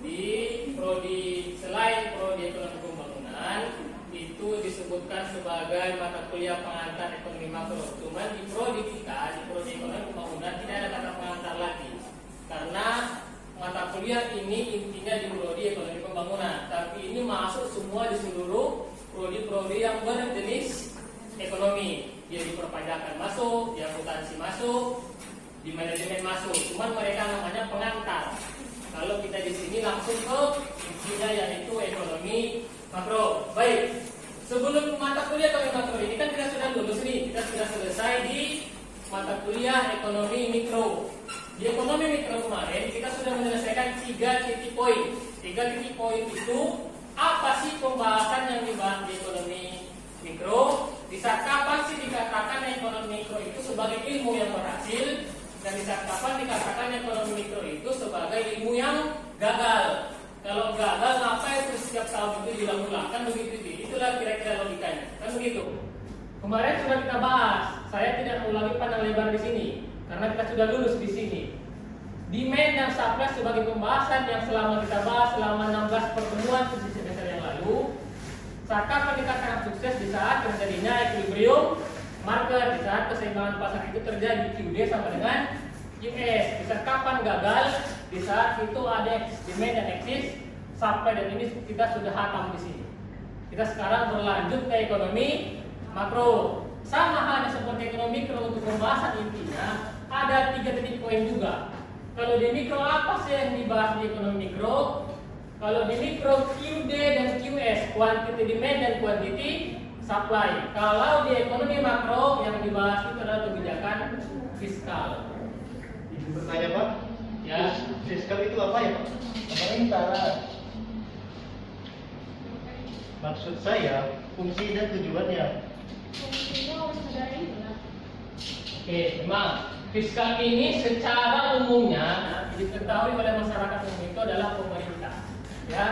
di prodi selain prodi ekonomi pembangunan itu disebutkan sebagai mata kuliah pengantar ekonomi makro. Cuman di prodi kita, di prodi ekonomi pembangunan tidak ada kata pengantar lagi. Karena mata kuliah ini intinya di prodi ekonomi pembangunan, tapi ini masuk semua di seluruh prodi-prodi yang berjenis ekonomi. Dia di perpajakan masuk, di akuntansi masuk, di manajemen masuk. Cuman mereka namanya pengantar. Kalau kita di sini langsung ke intinya yaitu ekonomi makro. Baik, sebelum mata kuliah ekonomi makro ini kan kita sudah lulus nih, kita sudah selesai di mata kuliah ekonomi mikro. Di ekonomi mikro kemarin kita sudah menyelesaikan 3 titik poin. 3 titik poin itu apa sih pembahasan yang dibahas di ekonomi mikro? Di saat kapan sih dikatakan ekonomi mikro itu sebagai ilmu yang berhasil? Dan di saat kapan dikatakan ekonomi mikro itu sebagai ilmu yang gagal? Kalau gagal, apa itu setiap tahun itu diulang-ulang? Kan begitu. Itulah kira-kira logikanya. Kan begitu. Kemarin sudah kita bahas. Saya tidak ulangi panjang lebar di sini karena kita sudah lulus di sini. Demand dan supply sebagai pembahasan yang selama kita bahas selama 16 pertemuan di semester yang lalu. Saat kapan dikatakan sukses? Di saat terjadinya equilibrium market, di saat keseimbangan pasar itu terjadi QD sama dengan US. Di saat kapan gagal? Di saat itu ada demand dan excess supply, dan ini kita sudah hatam di sini. Kita sekarang berlanjut ke ekonomi makro. Sama halnya seperti ekonomi mikro, untuk pembahasan intinya ada 3 titik poin juga. Kalau di mikro apa sih yang dibahas di ekonomi mikro? Kalau di mikro QD dan QS, quantity demand dan quantity supply. Kalau di ekonomi makro yang dibahas itu adalah kebijakan fiskal. Ibu bertanya Pak? Ya. Fiskal itu apa ya Pak? Pemerintah. Maksud saya fungsi dan tujuannya. Oke, memang fiskal ini secara umumnya diketahui oleh masyarakat umum itu adalah pemerintah. Ya,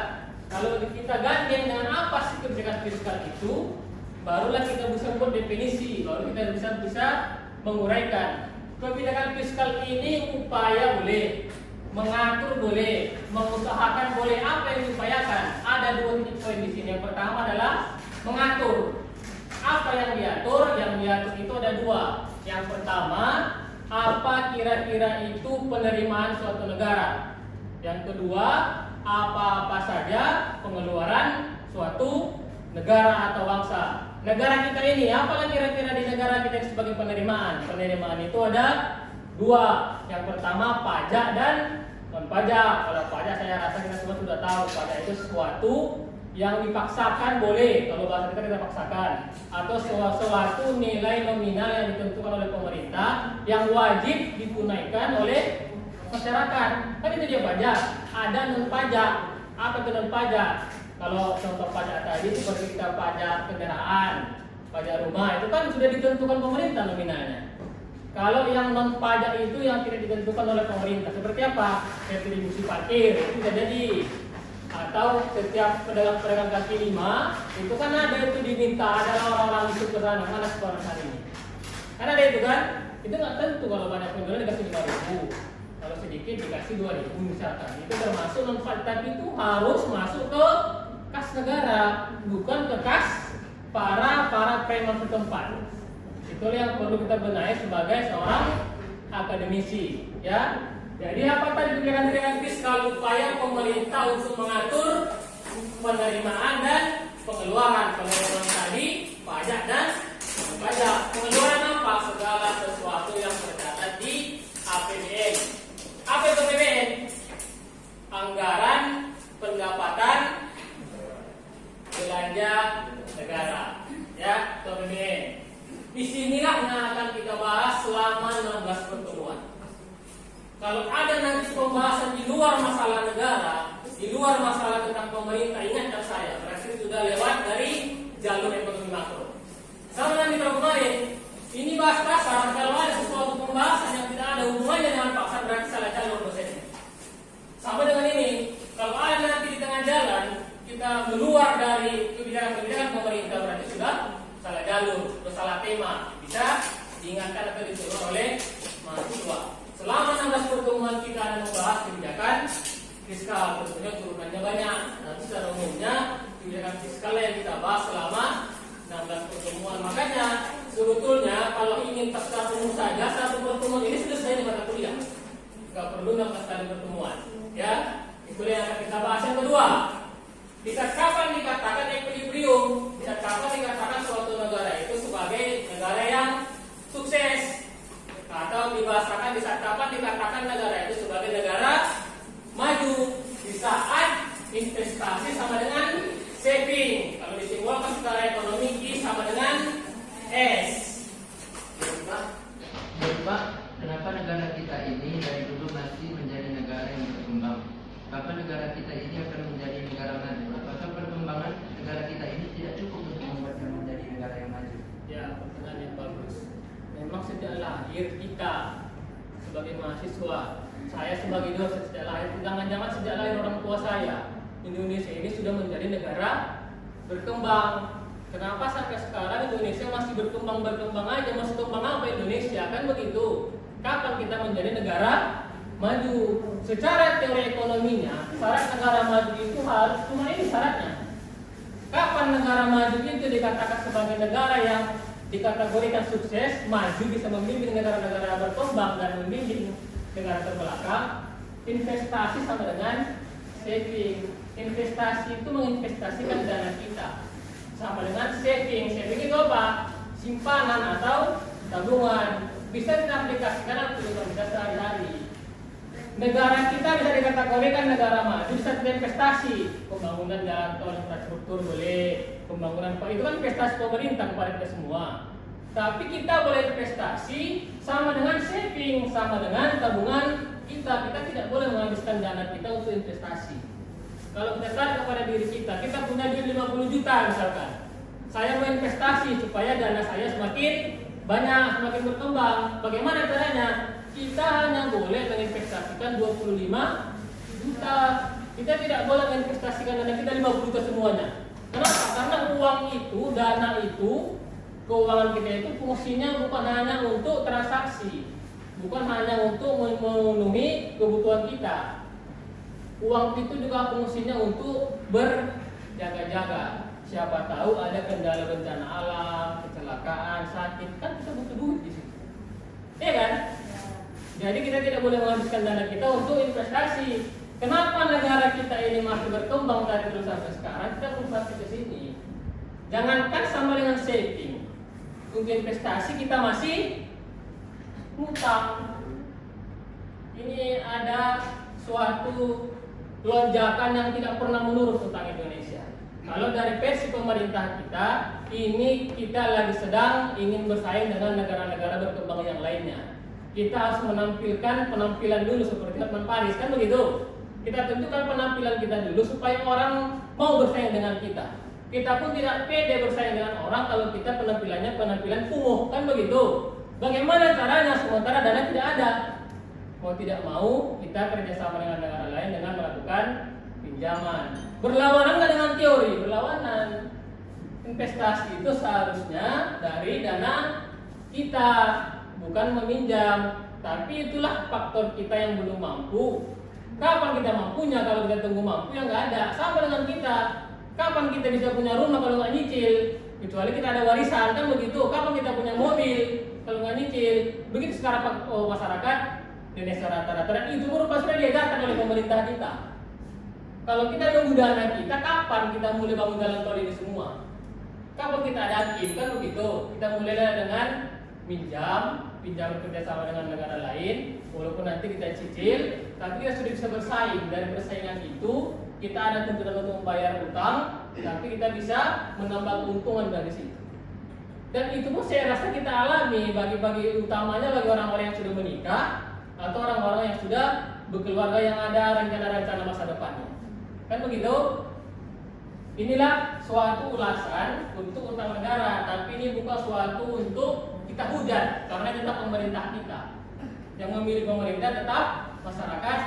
kalau kita gandeng dengan apa sih kebijakan fiskal itu, barulah kita bisa buat definisi, baru kita bisa menguraikan. Kebijakan fiskal ini upaya boleh, mengatur boleh, mengusahakan boleh. Apa yang diupayakan? Ada 2 titik poin di sini. Yang pertama adalah mengatur. Apa yang diatur? Yang diatur itu ada 2. Yang pertama, apa kira-kira itu penerimaan suatu negara. Yang kedua, apa-apa saja pengeluaran suatu negara atau bangsa. Negara kita ini, apalah kira-kira di negara kita sebagai penerimaan? Penerimaan itu ada 2. Yang pertama pajak dan non pajak. Kalau pajak saya rasa kita semua sudah tahu, pajak itu sesuatu yang dipaksakan boleh, kalau bahasa kita paksakan, atau suatu nilai nominal yang ditentukan oleh pemerintah yang wajib ditunaikan oleh masyarakat. Kan itu dia pajak. Ada non pajak. Apa itu non pajak? Kalau contoh pajak tadi seperti kita pajak kendaraan, pajak rumah, itu kan sudah ditentukan pemerintah nominalnya. Kalau yang non pajak itu yang tidak ditentukan oleh pemerintah, seperti apa? Retribusi parkir itu bisa jadi. Atau setiap pedagang-pedagang kaki 5 itu kan ada itu diminta, ada orang-orang itu ke sana, mana sekolah hari ini. Karena ada itu kan, itu nggak tentu. Kalau banyak penjualan dikasih 5.000, kalau sedikit dikasih 2.000 misalkan. Itu termasuk non pajak, tapi itu harus masuk ke kas negara, bukan ke kas para preman setempat. Itulah yang perlu kita benahi sebagai seorang akademisi, ya. Jadi apa tadi kebijakan fiskal? Upaya pemerintah untuk mengatur penerimaan dan pengeluaran. Pengeluaran tadi pajak dan pajak. Pengeluaran apa? Segala sesuatu yang tercatat di APBN. Apa itu APBN? Anggaran pendapatan belanja negara. Ya, APBN. Disinilah yang akan kita bahas selama 16 pertemuan. Kalau ada nanti pembahasan di luar masalah negara, di luar masalah tentang pemerintah, ingatkan saya, berarti sudah lewat dari jalur ekonomi makro. Sama nanti kemarin, ini bahas pasar. Kalau ada sesuatu pembahasan yang tidak ada hubungannya dengan pasar, berarti salah jalur prosesnya. Sama dengan ini, kalau ada nanti di tengah jalan kita keluar dari kebijakan-kebijakan pemerintah, berarti sudah salah jalur, atau salah tema. Bisa diingatkan atau disuruh oleh mahasiswa. Selama 16 pertemuan kita akan membahas kebijakan fiskal, tentunya turunannya banyak. Nah, secara umumnya kebijakan fiskal yang kita bahas selama 16 pertemuan. Makanya sebetulnya kalau ingin pasca umum saja satu pertemuan ini sudah selesai di mata kuliah. Nggak perlu 16 kali pertemuan. Ya, itu yang akan kita bahas. Yang kedua, bisa kapan dikatakan equilibrium? Bisa kapan dikatakan suatu negara itu sebagai negara yang sukses? Atau dibahasakan bisa kapan dikatakan negara itu sebagai negara maju? Di saat investasi sama dengan saving. Kalau disimbolkan secara ekonomi I sama dengan S. Pak, kenapa negara kita ini dari dulu masih menjadi negara yang berkembang? Kapan negara kita ini akan menjadi negara maju? Apakah perkembangan negara kita ini tidak cukup untuk membuatnya menjadi negara yang maju? Ya, pertanyaan yang bagus. Memang sejak lahir kita sebagai mahasiswa, saya sebagai dosen sejak lahir, jangan-jangan sejak lahir orang tua saya, Indonesia ini sudah menjadi negara berkembang. Kenapa sampai sekarang Indonesia masih berkembang aja? Masih kembang apa Indonesia? Kan begitu. Kapan kita menjadi negara maju? Secara teori ekonominya, syarat negara maju itu harus cuma ini syaratnya. Kapan negara maju itu dikatakan sebagai negara yang dikategorikan sukses, maju, bisa memimpin negara-negara berkembang dan memimpin negara terbelakang? Investasi sama dengan saving. Investasi itu menginvestasikan dana kita. Sama dengan saving. Saving itu apa? Simpanan atau tabungan. Bisa kita aplikasikan untuk kita sehari-hari. Negara kita bisa dikategorikan negara maju, bisa kita investasi. Pembangunan jalan tol, infrastruktur boleh. Pembangunan itu kan investasi pemerintah kepada kita semua. Tapi kita boleh investasi sama dengan saving, sama dengan tabungan kita. Kita tidak boleh menghabiskan dana kita untuk investasi. Kalau kita tarik kepada diri kita punya duit 50 juta misalkan. Saya mau investasi supaya dana saya semakin banyak, semakin berkembang. Bagaimana caranya? Kita hanya boleh menginvestasikan 25 juta. Kita tidak boleh menginvestasikan dana kita 50 juta semuanya. Kenapa? Karena uang itu, dana itu, keuangan kita itu fungsinya bukan hanya untuk transaksi, bukan hanya untuk memenuhi kebutuhan kita. Uang itu juga fungsinya untuk berjaga-jaga. Siapa tahu ada kendala bencana alam, kecelakaan, sakit, kan kita butuh duit di situ. Iya kan? Jadi kita tidak boleh menghabiskan dana kita untuk investasi. Kenapa negara kita ini masih berkembang dari dulu sampai sekarang? Kita perlu pasti ke sini. Jangankan sama dengan saving, untuk investasi kita masih ngutang. Ini ada suatu lonjakan yang tidak pernah menurun tentang Indonesia. Kalau dari versi pemerintah kita, ini kita lagi sedang ingin bersaing dengan negara-negara berkembang yang lainnya. Kita harus menampilkan penampilan dulu seperti Hotman Paris, kan begitu? Kita tentukan penampilan kita dulu supaya orang mau bersaing dengan kita. Kita pun tidak pede bersaing dengan orang kalau kita penampilannya penampilan kumuh, kan begitu? Bagaimana caranya sementara dana tidak ada? Mau tidak mau kita kerjasama dengan negara lain dengan melakukan pinjaman. Berlawanan nggak dengan teori? Berlawanan. Investasi itu seharusnya dari dana kita, bukan meminjam. Tapi itulah faktor kita yang belum mampu. Kapan kita mampunya? Kalau kita tunggu mampu ya nggak ada. Sama dengan kita. Kapan kita bisa punya rumah kalau nggak nyicil? Kecuali kita ada warisan, kan begitu. Kapan kita punya mobil kalau nggak nyicil? Begitu sekarang masyarakat Indonesia rata-rata, dan itu merupakan sudah diajarkan oleh pemerintah kita. Kalau kita nunggu dana kita, kapan kita mulai bangun jalan tol ini semua? Kapan kita yakin? Kan begitu. Kita mulai dengan pinjam kerjasama dengan negara lain, walaupun nanti kita cicil, tapi kita sudah bisa bersaing. Dari persaingan itu, kita ada tuntutan untuk membayar utang, tapi kita bisa menambah keuntungan dari situ. Dan itu pun saya rasa kita alami bagi utamanya bagi orang-orang yang sudah menikah atau orang-orang yang sudah berkeluarga yang ada rencana-rencana masa depannya. Kan begitu? Inilah suatu ulasan untuk utang negara, tapi ini bukan suatu untuk kita hujat, karena tetap pemerintah kita. Yang memilih pemerintah tetap masyarakat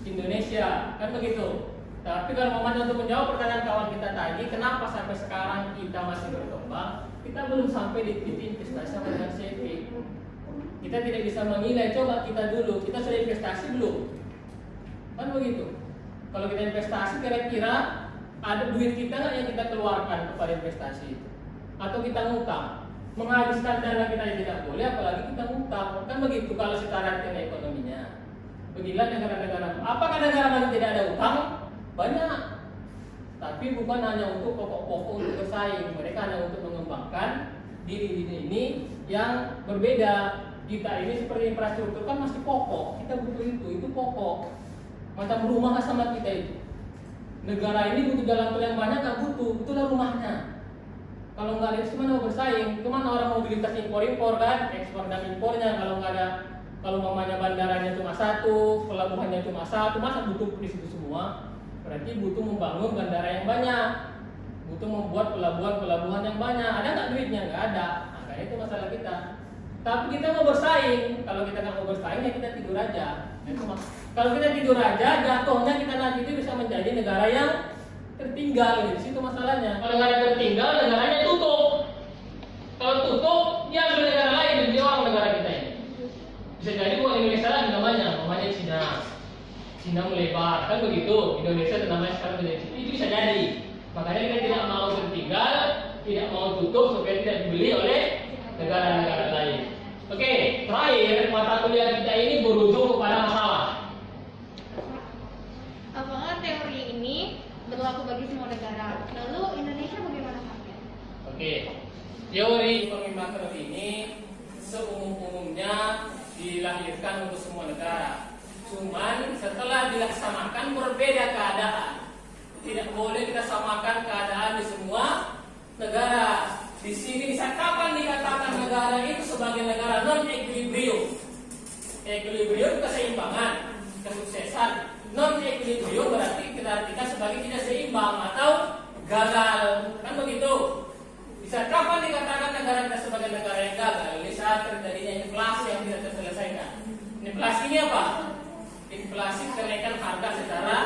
Indonesia, kan begitu? Tapi kalau untuk menjawab pertanyaan kawan kita tadi, kenapa sampai sekarang kita masih berkembang? Kita belum sampai di titik investasi sama dengan saving. Kita tidak bisa menilai, coba kita dulu, kita sudah investasi belum? Kan begitu. Kalau kita investasi, kira-kira ada duit kita nggak yang kita keluarkan kepada investasi itu? Atau kita ngutang? Menghabiskan dana kita yang tidak boleh, apalagi kita ngutang. Kan begitu kalau sekarang dengan ekonominya. Beginilah negara-negara. Apakah negara lain tidak ada utang? Banyak. Tapi bukan hanya untuk pokok-pokok untuk bersaing. Mereka hanya untuk mengembangkan diri ini yang berbeda. Kita ini seperti infrastruktur kan masih pokok. Kita butuh itu pokok. Macam rumah sama kita itu. Negara ini butuh jalan tol yang banyak, nggak butuh. Itulah rumahnya. Kalau nggak ada, gimana mau bersaing? Kemana orang mobilitas impor kan? Ekspor dan impornya kalau nggak ada. Kalau mamanya bandaranya cuma satu, pelabuhannya cuma satu, masa butuh di situ semua? Berarti butuh membangun bandara yang banyak, butuh membuat pelabuhan yang banyak. Ada nggak duitnya? Nggak ada. Makanya itu masalah kita. Tapi kita mau bersaing. Kalau kita nggak mau bersaing, ya kita tidur aja. Kalau kita tidur aja, jatuhnya kita nanti itu bisa menjadi negara yang tertinggal. Di situ masalahnya. Kalau negara tertinggal, negaranya tutup. Kalau tutup, dia ambil negara lain dan dia orang negara kita ini. Bisa jadi bukan Indonesia lagi namanya Cina. Cina melebar, kan begitu. Indonesia namanya sekarang menjadi Cina. Itu bisa jadi. Makanya kita tidak mau tertinggal, tidak mau tutup supaya tidak dibeli oleh negara-negara lain. Oke, terakhir mata kuliah kita ini berujung kepada masalah. Apakah teori ini berlaku bagi semua negara? Lalu Indonesia bagaimana Pak? Oke, teori ekonomi makro ini seumum-umumnya dilahirkan untuk semua negara. Cuman setelah dilaksanakan berbeda keadaan. Tidak boleh kita samakan keadaan di semua negara. Di sini kapan dikatakan negara itu sebagai negara non equilibrium? Equilibrium keseimbangan, kesuksesan. Non equilibrium berarti kita artikan sebagai tidak seimbang atau gagal. Kan begitu? Bisa kapan dikatakan negara kita sebagai negara yang gagal? Di saat terjadinya inflasi yang tidak terselesaikan. Inflasi ini apa? Inflasi kenaikan harga secara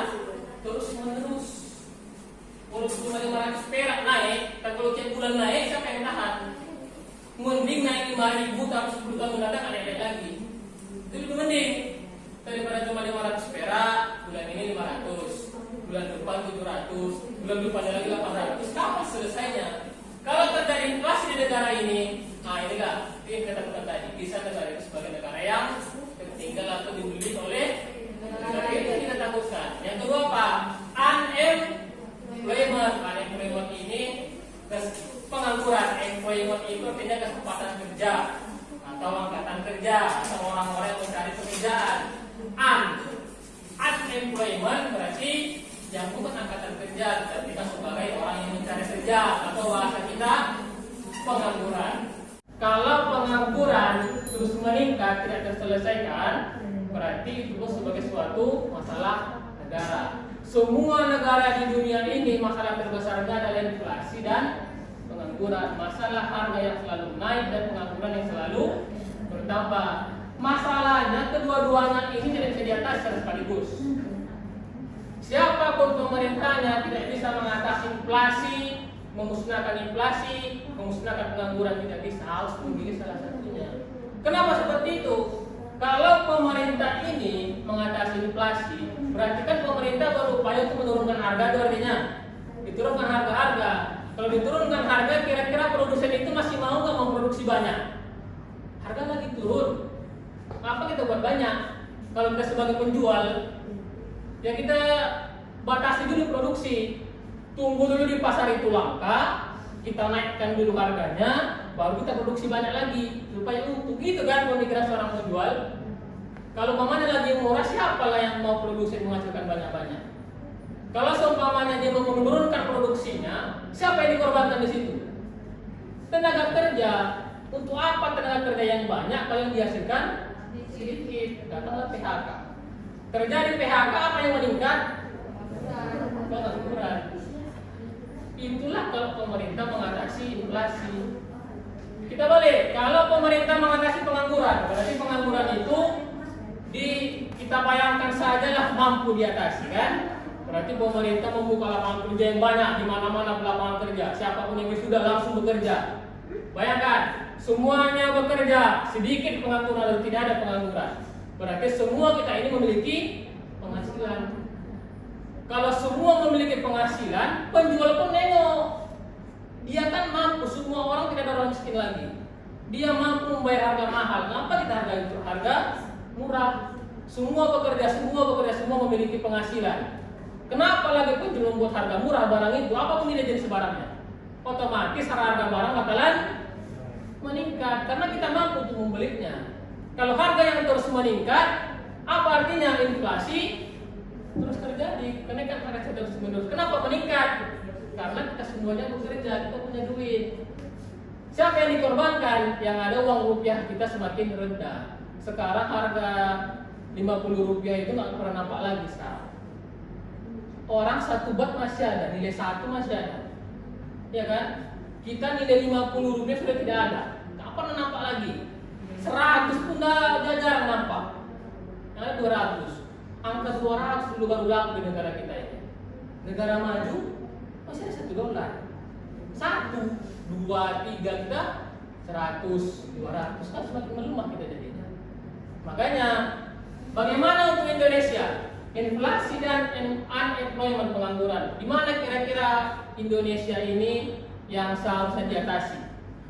terus menerus. Kalau cuma 500 perak naik, kalau tiap bulan naik, siapa yang tahan? Mending naik 5.000 tahun 10 tahun mendatang ada lagi. Itu lebih mending daripada cuma 500 perak, bulan ini 500, bulan depan 700, bulan depan lagi 800. Kapan selesainya? Kalau terjadi inflasi di negara ini, nah inilah yang kita katakan tadi, bisa negara itu sebagai negara yang tertinggal atau dibeli oleh negara itu kita takutkan. Yang kedua apa? Unemployment ini pengangguran. Employment itu artinya kesempatan kerja atau angkatan kerja atau orang-orang yang mencari pekerjaan. Unemployment berarti yang bukan angkatan kerja, kita sebagai orang yang mencari kerja atau bahasa kita pengangguran. Kalau pengangguran terus meningkat tidak terselesaikan, berarti itu sebagai suatu masalah negara. Semua negara di dunia ini masalah terbesarnya adalah inflasi dan pengangguran. Masalah harga yang selalu naik dan pengangguran yang selalu bertambah. Masalahnya kedua-duanya ini tidak bisa diatasi secara sekaligus. Siapapun pemerintahnya tidak bisa mengatasi inflasi, memusnahkan inflasi, memusnahkan pengangguran, tidak bisa, harus memilih salah satunya. Kenapa seperti itu? Kalau pemerintah ini mengatasi inflasi, berarti kan pemerintah berupaya untuk menurunkan harga, itu artinya diturunkan harga-harga. Kalau diturunkan harga, kira-kira produsen itu masih mau nggak memproduksi banyak? Harga lagi turun. Apa kita buat banyak? Kalau kita sebagai penjual, ya kita batasi dulu produksi. Tunggu dulu di pasar itu langka, kita naikkan dulu harganya, baru kita produksi banyak lagi supaya untung. Gitu kan pemikiran seorang penjual. Kalau mamanya lagi murah, siapa lah yang mau produksi menghasilkan banyak-banyak? Kalau seumpamanya dia mau menurunkan produksinya, siapa yang dikorbankan di situ? Tenaga kerja. Untuk apa tenaga kerja yang banyak kalau yang dihasilkan sedikit? Datanglah PHK. Terjadi PHK, apa yang meningkat? Pengangguran. Itulah kalau pemerintah mengatasi inflasi. Kita balik, kalau pemerintah mengatasi pengangguran, berarti pengangguran itu kita bayangkan sajalah mampu diatasi, kan? Berarti pemerintah membuka lapangan kerja yang banyak di mana-mana lapangan kerja. Siapapun yang sudah langsung bekerja. Bayangkan, semuanya bekerja, sedikit pengangguran atau tidak ada pengangguran. Berarti semua kita ini memiliki penghasilan. Kalau semua memiliki penghasilan, penjual pun nengok. Dia kan mampu, semua orang tidak ada orang miskin lagi. Dia mampu membayar harga mahal. Kenapa kita harga itu? Harga murah. Semua bekerja, semua memiliki penghasilan. Kenapa lagi penjual membuat harga murah barang itu? Apapun tidak jenis barangnya, otomatis harga barang bakalan meningkat karena kita mampu untuk membelinya. Kalau harga yang terus meningkat, apa artinya? Inflasi terus terjadi, kenaikan harga terus menerus. Kenapa meningkat? Karena kita semuanya bekerja, kita punya duit. Siapa yang dikorbankan? Yang ada uang rupiah kita semakin rendah. Sekarang harga 50 rupiah itu nggak pernah nampak lagi sekarang. Orang 1 bat masih ada, nilai 1 masih ada, ya kan? Kita nilai 50 rupiah sudah tidak ada, nggak pernah nampak lagi. 100 pun nggak jarang nampak. Ada 200. Angka 200 dulu baru laku di negara kita ini. Negara maju masih ada $1. 1, 2, 3 kita 100, 200 kan semakin melemah kita jadinya. Makanya bagaimana untuk Indonesia? Inflasi dan unemployment, pengangguran. Di mana kira-kira Indonesia ini yang seharusnya diatasi?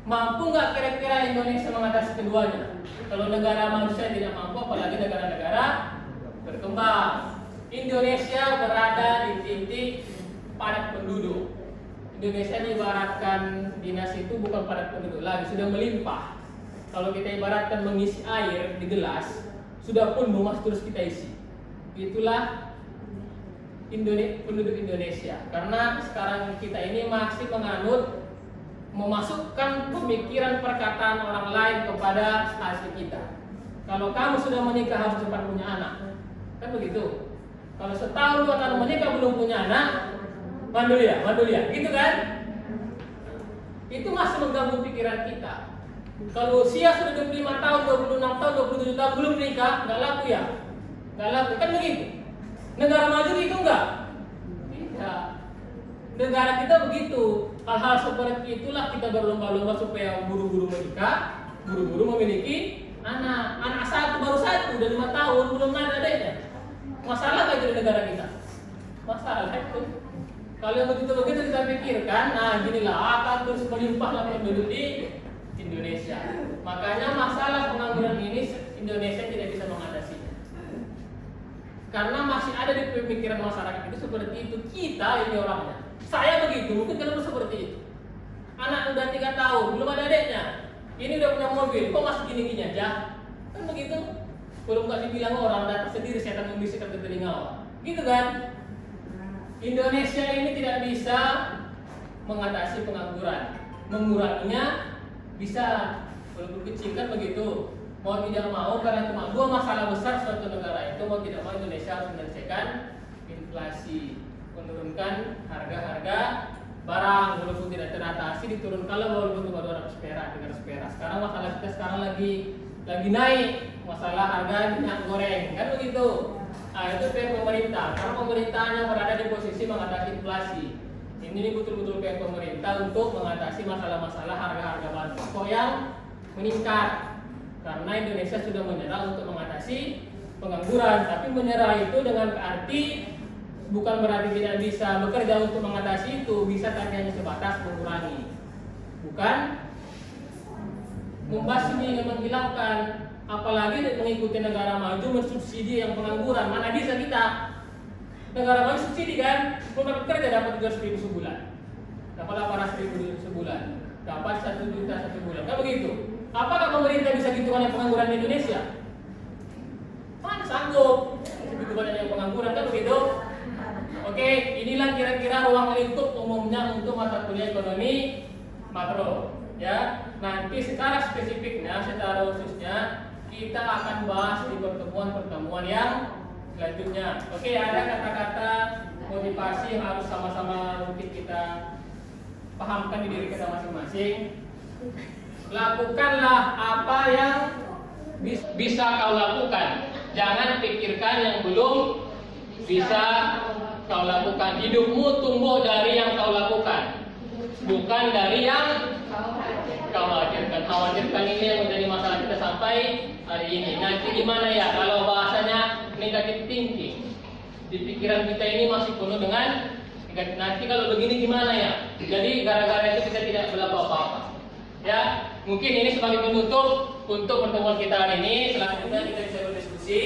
Mampu nggak kira-kira Indonesia mengatasi keduanya? Kalau negara manusia tidak mampu, apalagi negara-negara berkembang. Indonesia berada di titik padat penduduk. Indonesia diibaratkan dinas itu bukan padat penduduk lagi, sudah melimpah. Kalau kita ibaratkan mengisi air di gelas, sudah penuh, masih terus kita isi. Itulah penduduk Indonesia. Karena sekarang kita ini masih memasukkan pemikiran perkataan orang lain kepada hasil kita. Kalau kamu sudah menikah harus cepat punya anak, kan begitu. Kalau setahun 2 tahun menikah belum punya anak, mandul ya, gitu kan? Itu masih mengganggu pikiran kita. Kalau usia sudah 25 tahun, 26 tahun, 27 tahun belum menikah, nggak laku ya? Nggak laku, kan begitu. Negara maju gitu nggak? Tidak. Negara kita begitu. Hal-hal seperti itulah kita berlomba-lomba supaya buru-buru menikah, buru-buru memiliki anak. Anak baru satu, udah 5 tahun, belum ada adiknya. Masalah nggak itu di negara kita? Masalah itu. Kalau yang begitu-begitu kita pikirkan, nah ginilah akan terus melimpahlah penduduk di Indonesia. Makanya masalah pengangguran ini Indonesia tidak bisa mengatasinya. Karena masih ada di pemikiran masyarakat itu seperti itu. Kita ini orangnya. Saya begitu, mungkin kenapa seperti itu. Anak udah 3 tahun, belum ada adiknya. Ini udah punya mobil, kok masih gini-gini aja? Kan begitu. Belum nggak dibilang orang, datang sendiri setan membisikkan ke telinga. Gitu kan? Indonesia ini tidak bisa mengatasi pengangguran. Menguranginya bisa, walaupun kecil kan begitu. Mau tidak mau, karena cuma 2 masalah besar suatu negara itu, mau tidak mau Indonesia harus menyelesaikan inflasi, menurunkan harga-harga barang, walaupun tidak teratasi diturunkanlah walaupun cuma 200 perak, 300 perak. Sekarang masalah kita sekarang lagi naik, masalah harga minyak goreng, kan begitu. Nah itu PR pemerintah, karena pemerintahnya berada di posisi mengatasi inflasi. Ini betul-betul PR pemerintah untuk mengatasi masalah-masalah harga-harga bahan pokok yang meningkat. Karena Indonesia sudah menyerah untuk mengatasi pengangguran, tapi menyerah itu dengan arti bukan berarti tidak bisa bekerja untuk mengatasi itu, bisa tapi hanya sebatas mengurangi, bukan membasmi, menghilangkan. Apalagi mengikuti negara maju mensubsidi yang pengangguran. Mana bisa kita? Negara maju subsidi kan, belum kerja dapat 300.000 sebulan, dapat 800.000 sebulan, dapat 1 juta 1 bulan, kan begitu. Apakah pemerintah bisa gitu banyak pengangguran di Indonesia? Mana sanggup? Begitu banyak pengangguran, kan begitu. Oke, inilah kira-kira ruang lingkup umumnya untuk mata kuliah ekonomi makro. Ya, nanti secara spesifiknya, secara khususnya kita akan bahas di pertemuan-pertemuan yang selanjutnya. Oke, ada kata-kata motivasi yang harus sama-sama mungkin kita pahamkan di diri kita masing-masing. Lakukanlah apa yang bisa kau lakukan. Jangan pikirkan yang belum bisa kau lakukan. Hidupmu tumbuh dari yang kau lakukan, bukan dari yang kau khawatirkan. Khawatirkan ini yang menjadi masalah kita sampai hari ini. Nanti gimana ya kalau bahasanya negative thinking? Dipikir pikiran kita ini masih penuh dengan nanti kalau begini gimana ya. Jadi gara-gara itu kita tidak berlaku apa-apa. Ya, mungkin ini sebagai penutup untuk pertemuan kita hari ini. Selanjutnya kita bisa berdiskusi.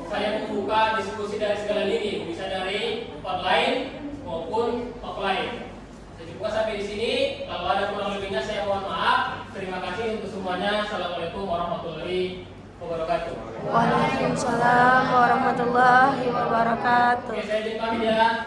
Saya membuka diskusi dari segala lini, bisa dari online maupun offline. Saya buka sampai di sini. Kalau ada kurang lebihnya saya mohon maaf. Terima kasih untuk semuanya. Assalamualaikum warahmatullahi wabarakatuh. Waalaikumsalam warahmatullahi wabarakatuh. Oke, saya izin pamit ya.